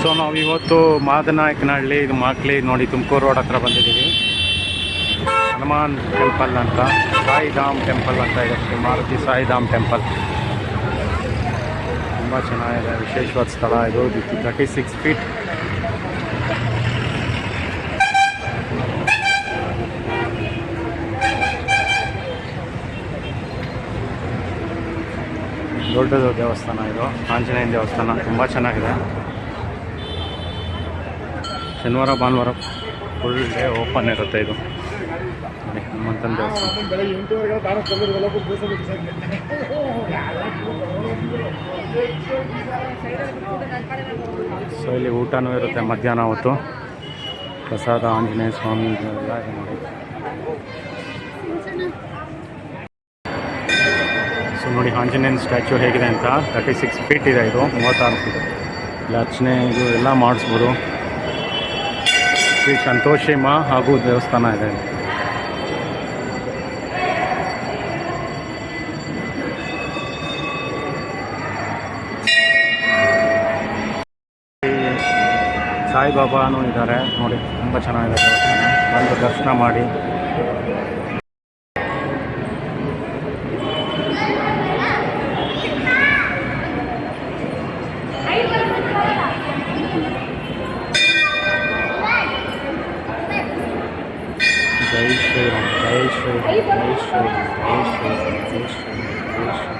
So ನಾವು ಇವತ್ತು ಮಾದನಾಯಕನಹಳ್ಳಿ ಇದು ಮಾಕ್ಲಿ ನೋಡಿ ತುಮಕೂರು ರೋಡ್ ಹತ್ರ ಬಂದಿದ್ದೀವಿ. ಹನುಮಾನ್ ಟೆಂಪಲ್ ಅಂತ, ಸಾಯಿಧಾಮ್ ಟೆಂಪಲ್ ಅಂತ ಇದೆ, ಶ್ರೀ ಮಾರುತಿ ಸಾಯಿಧಾಮ್ ಟೆಂಪಲ್. ತುಂಬ ಚೆನ್ನಾಗಿದೆ, ವಿಶೇಷವಾದ ಸ್ಥಳ ಇದು. 36 ಫೀಟ್. ದೊಡ್ಡದು ದೇವಸ್ಥಾನ ಇದು, ಆಂಜನೇಯನ ದೇವಸ್ಥಾನ. ತುಂಬ ಚೆನ್ನಾಗಿದೆ. ಶನಿವಾರ ಭಾನುವಾರ ಫುಲ್ ಡೇ ಓಪನ್ ಇರುತ್ತೆ ಇದು. ಹನುಮಂತನ ದೇವಸ್ಥಾನ. ಸೊ ಇಲ್ಲಿ ಊಟನೂ ಇರುತ್ತೆ ಮಧ್ಯಾಹ್ನ ಹೊತ್ತು. ಪ್ರಸಾದ ಆಂಜನೇಯ ಸ್ವಾಮಿ ಎಲ್ಲ ಇದೆ ನೋಡಿ. ಸೊ ನೋಡಿ ಆಂಜನೇಯನ ಸ್ಟ್ಯಾಚ್ಯೂ ಹೇಗಿದೆ ಅಂತ. 36 ಫೀಟ್ ಇದೆ ಇದು, 36 ಫೀಟ್. ಇಲ್ಲಿ ಅರ್ಚನೆ ಇದು ಎಲ್ಲ ಮಾಡಿಸ್ಬೋದು. ಶ್ರೀ ಸಂತೋಷಿಮ ಹಾಗೂ ದೇವಸ್ಥಾನ ಇದೆ. ಸಾಯಿಬಾಬಾನೂ ಇದ್ದಾರೆ ನೋಡಿ, ತುಂಬ ಚೆನ್ನಾಗಿದೆ ದೇವಸ್ಥಾನ. ಬಂದು ದರ್ಶನ ಮಾಡಿ. ಜೈ ಶ್ರೀರಾಮ್, ಜೈ ಶ್ರೀರಾಮ್, ಜೈ ಶ್ರೀರಾಮ್, ಜೈ ಶ್ರೀರಾಮ್, ಜೈ ಶ್ರೀರಾಮ್, ಜೈ ಶ್ರೀರಾಮ್.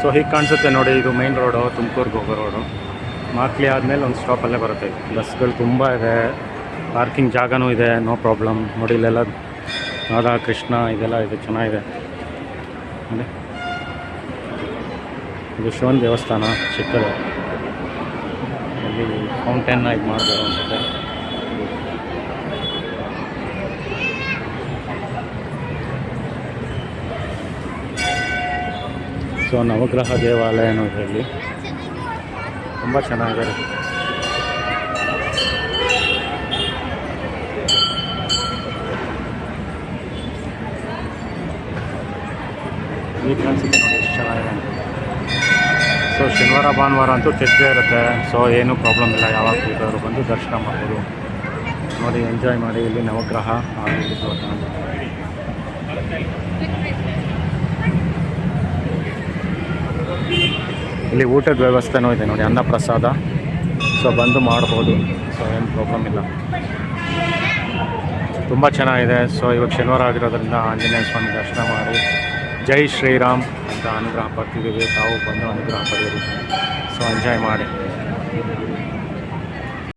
ಸೊ ಹೀಗೆ ಕಾಣಿಸುತ್ತೆ ನೋಡಿ, ಇದು ಮೈನ್ ರೋಡು, ತುಮಕೂರಿಗೆ ಹೋಗೋ ರೋಡು. ಮಾಕ್ಲಿ ಆದಮೇಲೆ ಒಂದು ಸ್ಟಾಪಲ್ಲೇ ಬರುತ್ತೆ. ಬಸ್ಗಳು ತುಂಬ ಇದೆ, ಪಾರ್ಕಿಂಗ್ ಜಾಗನೂ ಇದೆ, ನೋ ಪ್ರಾಬ್ಲಮ್. ನೋಡಿ ಇಲ್ಲೆಲ್ಲ ರಾಧಾ ಕೃಷ್ಣ ಇದೆಲ್ಲ ಇದೆ, ಚೆನ್ನಾಗಿದೆ ನೋಡಿ. ಇದು ಶಿವನ ದೇವಸ್ಥಾನ ಚಿಕ್ಕದು. ಇಲ್ಲಿ ಫೌಂಟೇನ್ ಇದು ಮಾಡ್ಬೋದು ಅನಿಸುತ್ತೆ. ಸೊ ನವಗ್ರಹ ದೇವಾಲಯನೂ ಇದೆ ಇಲ್ಲಿ, ತುಂಬ ಚೆನ್ನಾಗಿದೆ. ಈಗ ಅನಿಸುತ್ತೆ ನೋಡಿ ಎಷ್ಟು ಚೆನ್ನಾಗಿದೆ. ಸೊ ಶನಿವಾರ ಭಾನುವಾರ ಅಂತೂ ತೆಗೆದೇ ಇರುತ್ತೆ. ಸೊ ಏನೂ ಪ್ರಾಬ್ಲಮ್ ಇಲ್ಲ, ಯಾವಾಗ ಬೇಕಾದರೂ ಬಂದು ದರ್ಶನ ಮಾಡ್ಬೋದು ನೋಡಿ, ಎಂಜಾಯ್ ಮಾಡಿ. ಇಲ್ಲಿ ನವಗ್ರಹ ಇಲ್ಲಿ ಊಟದ ವ್ಯವಸ್ಥೆನೂ ಇದೆ ನೋಡಿ, ಅನ್ನ ಪ್ರಸಾದ. ಸೊ ಬಂದು ಮಾಡ್ಬೋದು, ಸೊ ಏನು ಪ್ರಾಬ್ಲಮ್ ಇಲ್ಲ, ತುಂಬ ಚೆನ್ನಾಗಿದೆ. ಸೊ ಇವಾಗ ಶನಿವಾರ ಆಗಿರೋದ್ರಿಂದ ಆಂಜನೇಯ ಸ್ವಾಮಿ ದರ್ಶನ ಮಾಡಿ ಜೈ ಶ್ರೀರಾಮ್ ಅಂತ ಅನುಗ್ರಹ ಪಡ್ತಿದ್ದೀವಿ. ತಾವು ಬಂದು ಅನುಗ್ರಹ ಪಡೆಯಿರಿ. ಸೊ ಎಂಜಾಯ್ ಮಾಡಿ.